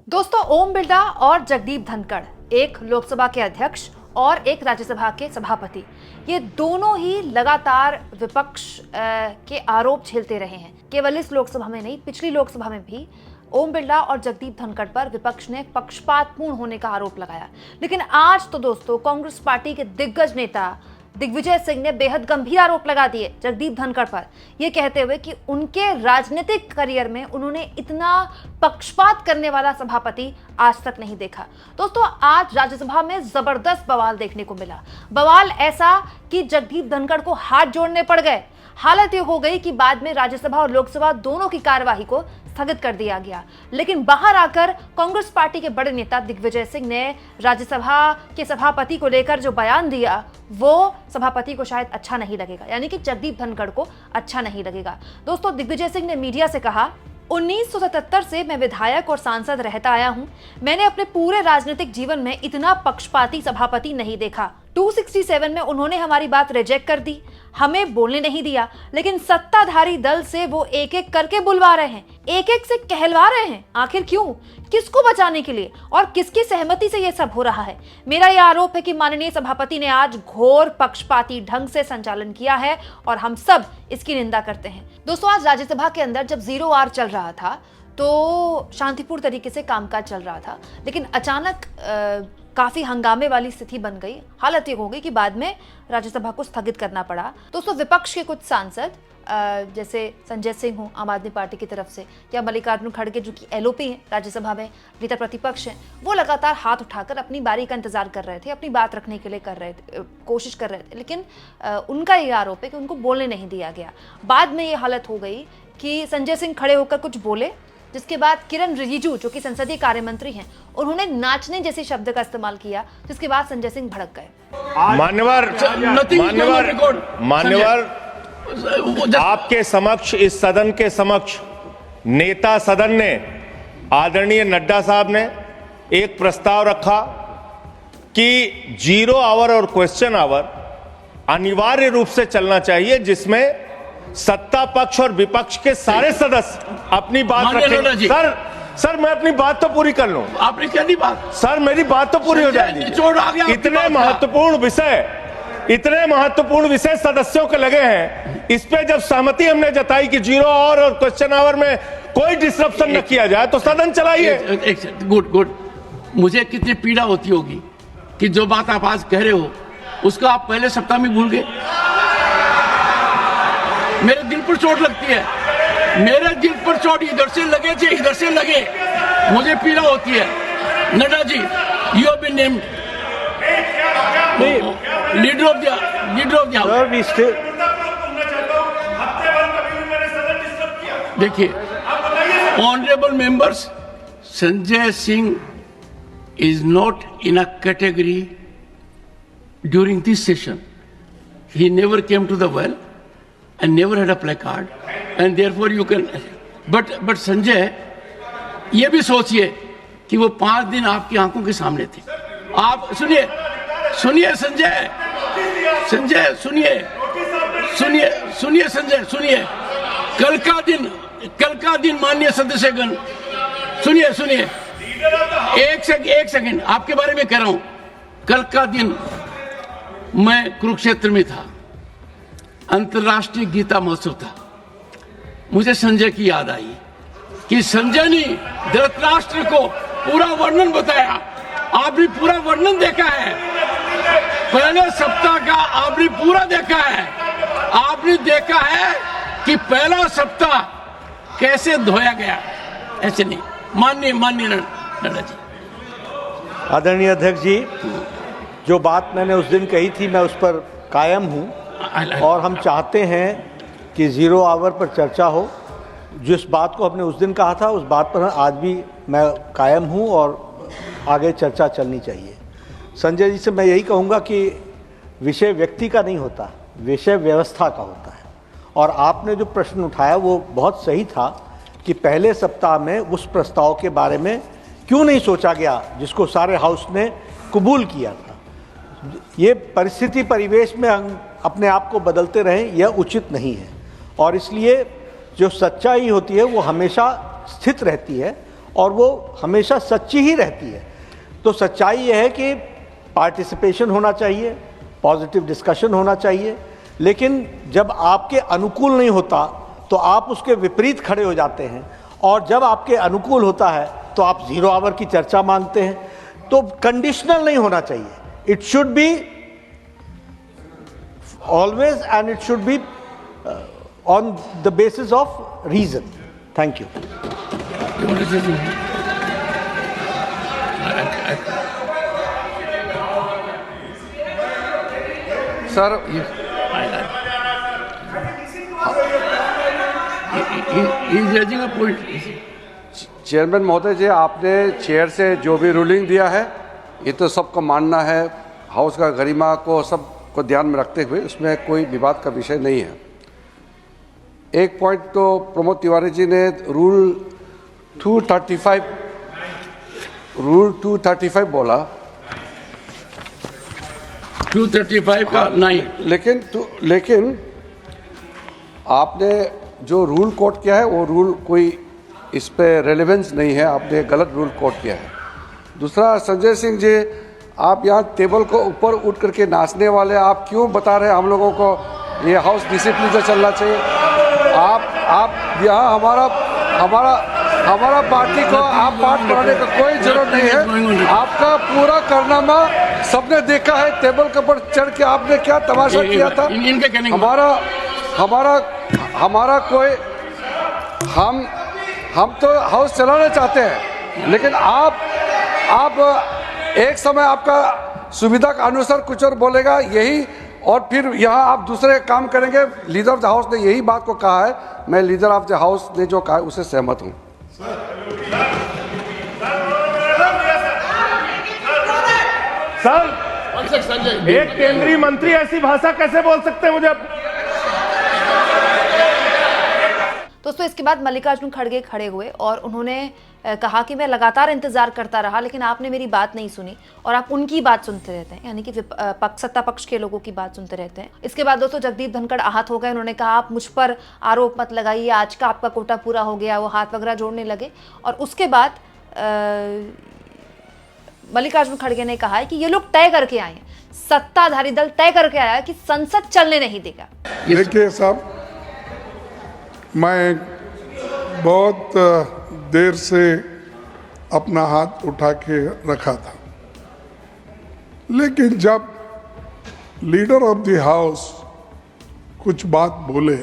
दोस्तों, ओम बिरला और जगदीप धनखड़, एक लोकसभा के अध्यक्ष और एक राज्यसभा के सभापति, ये दोनों ही लगातार विपक्ष के आरोप झेलते रहे हैं। केवल इस लोकसभा में नहीं, पिछली लोकसभा में भी ओम बिरला और जगदीप धनखड़ पर विपक्ष ने पक्षपातपूर्ण होने का आरोप लगाया। लेकिन आज तो दोस्तों, कांग्रेस पार्टी के दिग्गज नेता दिग्विजय सिंह ने बेहद गंभीर आरोप लगा दिए जगदीप धनखड़ पर, यह कहते हुए कि उनके राजनीतिक करियर में उन्होंने इतना पक्षपात करने वाला सभापति आज तक नहीं देखा। दोस्तों, आज राज्यसभा में जबरदस्त बवाल देखने को मिला। बवाल ऐसा कि जगदीप धनखड़ को हाथ जोड़ने पड़ गए। हालत ये हो गई कि बाद में राज्यसभा और लोकसभा दोनों की कार्यवाही को स्थगित कर दिया गया। लेकिन बाहर आकर कांग्रेस पार्टी के बड़े नेता दिग्विजय सिंह ने राज्यसभा के सभापति को लेकर जो बयान दिया, वो सभापति को शायद अच्छा नहीं लगेगा, यानी कि जगदीप धनखड़ को अच्छा नहीं लगेगा। दोस्तों, दिग्विजय सिंह ने मीडिया से कहा, 1977 से मैं विधायक और सांसद रहता आया हूं। मैंने अपने पूरे राजनीतिक जीवन में इतना पक्षपाती सभापति नहीं देखा। 267 में उन्होंने हमारी बात रिजेक्ट कर दी, हमें बोलने नहीं दिया, लेकिन सत्ताधारी दल से वो एक एक करके बुलवा रहे हैं, एक एक से कहलवा रहे हैं। आखिर क्यों? किसको बचाने के लिए? और किसकी सहमति से ये सब हो रहा है? मेरा यह आरोप है कि माननीय सभापति ने आज घोर पक्षपाती ढंग से संचालन किया है और हम सब इसकी निंदा करते हैं। दोस्तों, आज राज्यसभा के अंदर जब 0 आवर चल रहा था तो शांतिपूर्ण तरीके से कामकाज चल रहा था, लेकिन अचानक काफी हंगामे वाली स्थिति बन गई। हालत ये हो गई कि बाद में राज्यसभा को स्थगित करना पड़ा। दोस्तों, विपक्ष के कुछ सांसद जैसे संजय सिंह हो आम आदमी पार्टी की तरफ से, या मल्लिकार्जुन खड़गे जो कि एलओपी हैं राज्यसभा में, नेता प्रतिपक्ष हैं, वो लगातार हाथ उठाकर अपनी बारी का इंतजार कर रहे थे, अपनी बात रखने के लिए कोशिश कर रहे थे। लेकिन उनका ये आरोप है कि उनको बोलने नहीं दिया गया। बाद में ये हालत हो गई कि संजय सिंह खड़े होकर कुछ बोले, जिसके बाद किरण रिजिजू जो कि संसदीय कार्य मंत्री हैं, उन्होंने नाचने जैसे शब्द का इस्तेमाल किया, जिसके बाद संजय सिंह भड़क गए। मान्यवर आपके समक्ष, इस सदन के समक्ष नेता सदन ने, आदरणीय नड्डा साहब ने एक प्रस्ताव रखा कि 0 आवर और क्वेश्चन आवर अनिवार्य रूप से चलना चाहिए, जिसमें सत्ता पक्ष और विपक्ष के सारे सदस्य अपनी बात रखें। सर मैं अपनी बात तो पूरी कर लूं। आपने क्या दी बात? सर मेरी बात तो पूरी हो जाएगी। इतने महत्वपूर्ण विषय सदस्यों के लगे हैं, इस पे जब सहमति हमने जताई कि 0 आवर और क्वेश्चन आवर में कोई डिस्ट्रप्शन न किया जाए, तो सदन चलाइए। गुड। मुझे कितनी पीड़ा होती होगी कि जो बात आप आज कह रहे हो उसको आप पहले सप्ताह में भूल गए। मेरे दिल पर चोट लगती है, मेरे दिल पर चोट इधर से लगे थे, इधर से लगे, मुझे पीड़ा होती है। Nadda ji, you have been named leader of the house. देखिए, honourable members, Sanjay Singh is not in a category during this session. He never came to the well and never had a placard, and therefore you can. But Sanjay, ये भी सोचिए कि वो 5 दिन आपकी आंखों के सामने थे। आप सुनिए संजय, सुनिए। कल का दिन माननीय सदस्यगण, सुनिए। एक सेकंड आपके बारे में कह रहा हूं। कल का दिन मैं कुरुक्षेत्र में था, अंतर्राष्ट्रीय गीता महोत्सव था। मुझे संजय की याद आई कि संजय ने धृतराष्ट्र को पूरा वर्णन बताया। आपने पूरा वर्णन देखा है, पहले सप्ताह का आपने पूरा देखा है। आपने देखा है कि पहला सप्ताह कैसे धोया गया, ऐसे नहीं। माननीय नड्डा जी। आदरणीय अध्यक्ष जी, जो बात मैंने उस दिन कही थी, मैं उस पर कायम हूँ और हम चाहते हैं कि 0 आवर पर चर्चा हो। जिस बात को हमने उस दिन कहा था, उस बात पर आज भी मैं कायम हूँ और आगे चर्चा चलनी चाहिए। संजय जी से मैं यही कहूँगा कि विषय व्यक्ति का नहीं होता, विषय व्यवस्था का होता है। और आपने जो प्रश्न उठाया वो बहुत सही था कि पहले सप्ताह में उस प्रस्ताव के बारे में क्यों नहीं सोचा गया जिसको सारे हाउस ने कबूल किया था। ये परिस्थिति परिवेश में हम अपने आप को बदलते रहें, यह उचित नहीं है। और इसलिए जो सच्चाई होती है वो हमेशा स्थित रहती है और वो हमेशा सच्ची ही रहती है। तो सच्चाई यह है कि पार्टिसिपेशन होना चाहिए, पॉजिटिव डिस्कशन होना चाहिए, लेकिन जब आपके अनुकूल नहीं होता तो आप उसके विपरीत खड़े हो जाते हैं, और जब आपके अनुकूल होता है तो आप 0 आवर की चर्चा मांगते हैं। तो कंडीशनल नहीं होना चाहिए, it should be always and it should be on the basis of reason. Thank you. Sir, chairman महोदय जी, आपने चेयर से जो भी रूलिंग दिया है ये तो सबको मानना है, हाउस का गरिमा को सबको ध्यान में रखते हुए उसमें कोई विवाद का विषय नहीं है। एक पॉइंट तो प्रमोद तिवारी जी ने रूल 235 बोला, 235 का नहीं, लेकिन आपने जो रूल कोट किया है वो रूल कोई इस पे रेलेवेंस नहीं है, आपने गलत रूल कोट किया है। दूसरा, संजय सिंह जी, आप यहाँ टेबल को ऊपर उठ करके नाचने वाले आप क्यों बता रहे हैं हम लोगों को ये हाउस डिसिप्लिन से चलना चाहिए? आप यहाँ हमारा पार्टी को आप पाठ पढ़ाने का कोई जरूरत नहीं है। आपका पूरा कारनामा सबने देखा है, टेबल के ऊपर चढ़ के आपने क्या तमाशा किया था। हमारा कोई हम तो हाउस चलाना चाहते हैं, लेकिन आप एक समय आपका सुविधा के अनुसार कुछ और बोलेगा यही, और फिर यहाँ आप दूसरे काम करेंगे। लीडर ऑफ द हाउस ने यही बात को कहा है, मैं लीडर ऑफ द हाउस ने जो कहा है उससे सहमत हूँ। सर, एक केंद्रीय मंत्री ऐसी भाषा कैसे बोल सकते हैं? मुझे दोस्तों, इसके बाद मल्लिकार्जुन खड़गे खड़े हुए और उन्होंने कहा कि मैं लगातार इंतजार करता रहा, लेकिन आपने मेरी बात नहीं सुनी और आप उनकी बात सुनते रहते हैं, यानी कि सत्ता पक्ष के लोगों की बात सुनते रहते हैं। इसके बाद दोस्तों जगदीप धनखड़ आहत हो गए। उन्होंने कहा आप मुझ पर आरोप मत लगाइए, आज का आपका कोटा पूरा हो गया। वो हाथ वगैरह जोड़ने लगे और उसके बाद मल्लिकार्जुन खड़गे ने कहा है कि ये लोग तय करके आए हैं, सत्ताधारी दल तय करके आया है कि संसद चलने नहीं देगा। देखिए साहब, मैं बहुत देर से अपना हाथ उठा के रखा था, लेकिन जब लीडर ऑफ द हाउस कुछ बात बोले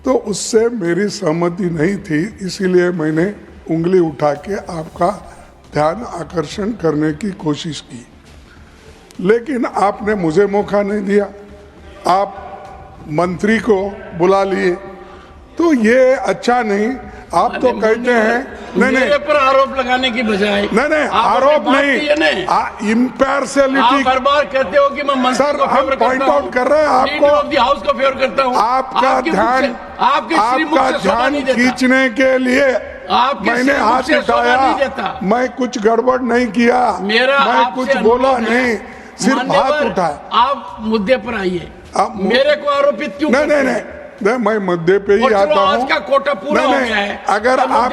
तो उससे मेरी सहमति नहीं थी, इसीलिए मैंने उंगली उठा के आपका ध्यान आकर्षण करने की कोशिश की, लेकिन आपने मुझे मौका नहीं दिया। आप मंत्री को बुला लिए, तो ये अच्छा नहीं। आप तो कहते हैं मेरे पर आरोप लगाने की बजाय नहीं आरोप नहीं, इम्पार्शियलिटी हर बार कहते हो कि मैं मंत्री सर, को हम पॉइंट आउट कर रहे हैं आपको, हाउस को फेवर करता हूं। आपका ध्यान खींचने के लिए मैंने हाथ उठाया, मैं कुछ गड़बड़ नहीं किया, मैं कुछ बोला नहीं, सिर्फ हाथ उठाया। आप मुद्दे पर आइए, मेरे को आरोपित क्यों? नहीं, मैं मुद्दे पे ही आता हूँ। आज का कोटा पूरा हो गया है, अगर आप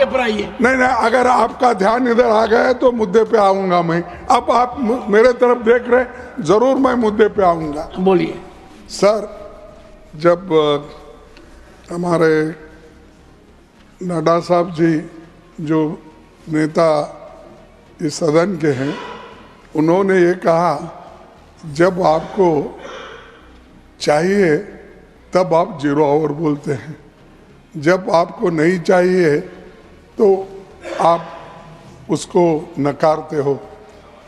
नहीं, अगर आपका ध्यान इधर आ गया है तो मुद्दे पे आऊंगा मैं। अब आप मेरे तरफ देख रहे, जरूर मैं मुद्दे पे आऊंगा। बोलिए सर। जब हमारे नड्डा साहब जी जो नेता इस सदन के हैं, उन्होंने ये कहा जब आपको चाहिए तब आप 0 आवर बोलते हैं, जब आपको नहीं चाहिए तो आप उसको नकारते हो।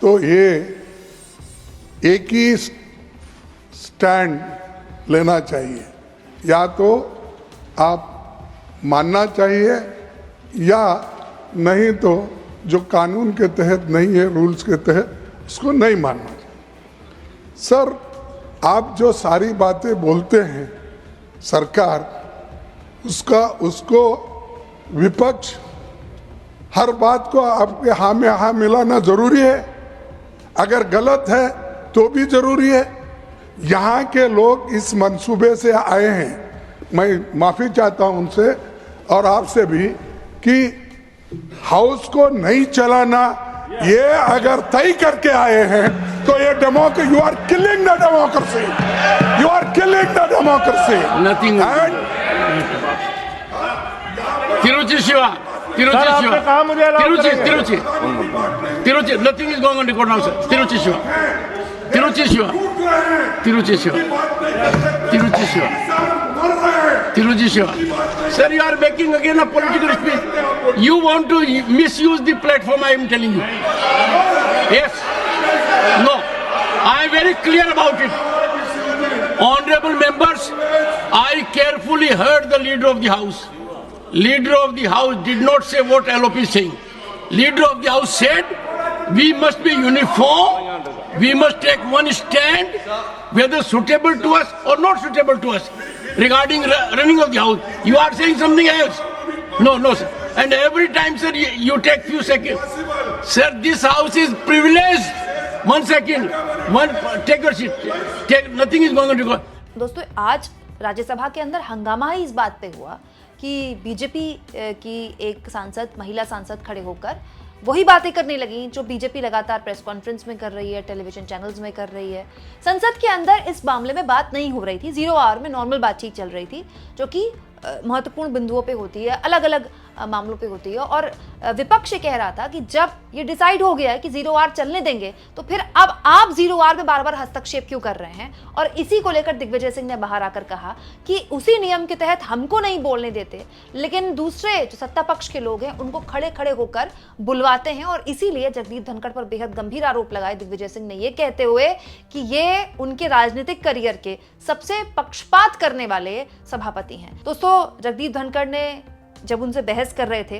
तो ये एक ही स्टैंड लेना चाहिए, या तो आप मानना चाहिए या नहीं तो जो कानून के तहत नहीं है, रूल्स के तहत, उसको नहीं मानना चाहिए। सर, आप जो सारी बातें बोलते हैं सरकार, उसको विपक्ष हर बात को आपके हाँ में हाँ मिलाना जरूरी है, अगर गलत है तो भी जरूरी है। यहाँ के लोग इस मंसूबे से आए हैं, मैं माफ़ी चाहता हूँ उनसे और आपसे भी कि हाउस को नहीं चलाना ये अगर तय करके आए हैं तो ये democracy, you are killing the democracy, you are killing the democracy. Nothing. Tiruchi Shiva. Tiruchi Sir, Shiva. आपने कहा मुझे allow करेंगे? Tiruchi. Nothing is going on record now, sir. Tiruchi Shiva. Tiruchi Shiva. Tiruchi Shiva. Tiruchi Shiva. Tiruchi Shiva. Sir, you are making again a political speech. You want to misuse the platform, I am telling you. Yes. No. I am very clear about it. Honorable members, I carefully heard the leader of the house. Leader of the house did not say what LOP is saying. Leader of the house said, we must be uniform, we must take one stand, whether suitable to us or not suitable to us, regarding running of the house. You are saying something else. No, sir. And every time, sir, you take few seconds. Sir, this house is privileged. 1 second. Take your seat. Nothing is going on record. दोस्तों, आज राज्यसभा के अंदर हंगामा ही इस बात पे हुआ कि बीजेपी की एक सांसद, महिला सांसद खड़े होकर वही बातें करने लगी जो बीजेपी लगातार प्रेस कॉन्फ्रेंस में कर रही है, टेलीविजन चैनल्स में कर रही है। संसद के अंदर इस मामले में बात नहीं हो रही थी, 0 आवर में नॉर्मल बातचीत चल रही थी, जो कि महत्वपूर्ण बिंदुओं पे होती है, अलग अलग मामलों पे होती है। और विपक्ष कह रहा था कि जब ये डिसाइड हो गया है कि 0 आवर चलने देंगे तो फिर अब आप 0 आवर में बार बार हस्तक्षेप क्यों कर रहे हैं। और इसी को लेकर दिग्विजय सिंह ने बाहर आकर कहा कि उसी नियम के तहत हमको नहीं बोलने देते, लेकिन दूसरे जो सत्ता पक्ष के लोग हैं उनको खड़े खड़े होकर बुलवाते हैं। और इसीलिए जगदीप धनखड़ पर बेहद गंभीर आरोप लगाए दिग्विजय सिंह ने, ये कहते हुए कि ये उनके राजनीतिक करियर के सबसे पक्षपात करने वाले सभापति हैं। दोस्तों, जगदीप धनखड़ ने जब उनसे बहस कर रहे थे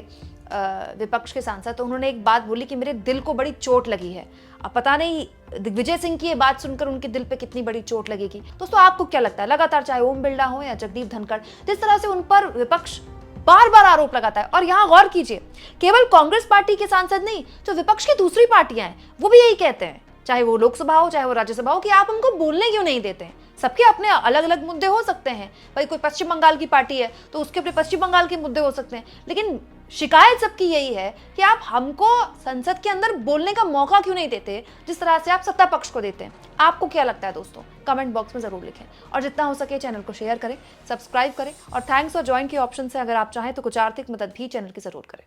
विपक्ष के सांसद, तो उन्होंने एक बात बोली कि मेरे दिल को बड़ी चोट लगी है। अब पता नहीं दिग्विजय सिंह की ये बात सुनकर उनके दिल पे कितनी बड़ी चोट लगेगी। दोस्तों, आपको क्या लगता है, लगातार चाहे ओम बिरला हो या जगदीप धनखड़, जिस तरह से उन पर विपक्ष बार बार आरोप लगाता है, और यहाँ गौर कीजिए, केवल कांग्रेस पार्टी के सांसद नहीं, जो विपक्ष की दूसरी पार्टियां हैं वो भी यही कहते हैं, चाहे वो लोकसभा हो चाहे वो राज्यसभा हो, कि आप हमको बोलने क्यों नहीं देते हैं। सबके अपने अलग अलग मुद्दे हो सकते हैं, भाई कोई पश्चिम बंगाल की पार्टी है तो उसके अपने पश्चिम बंगाल के मुद्दे हो सकते हैं, लेकिन शिकायत सबकी यही है कि आप हमको संसद के अंदर बोलने का मौका क्यों नहीं देते, जिस तरह से आप सत्ता पक्ष को देते हैं। आपको क्या लगता है दोस्तों, कमेंट बॉक्स में जरूर लिखें, और जितना हो सके चैनल को शेयर करें, सब्सक्राइब करें, और थैंक्स और ज्वाइन के ऑप्शन से अगर आप चाहें तो कुछ आर्थिक मदद भी चैनल की जरूर करें।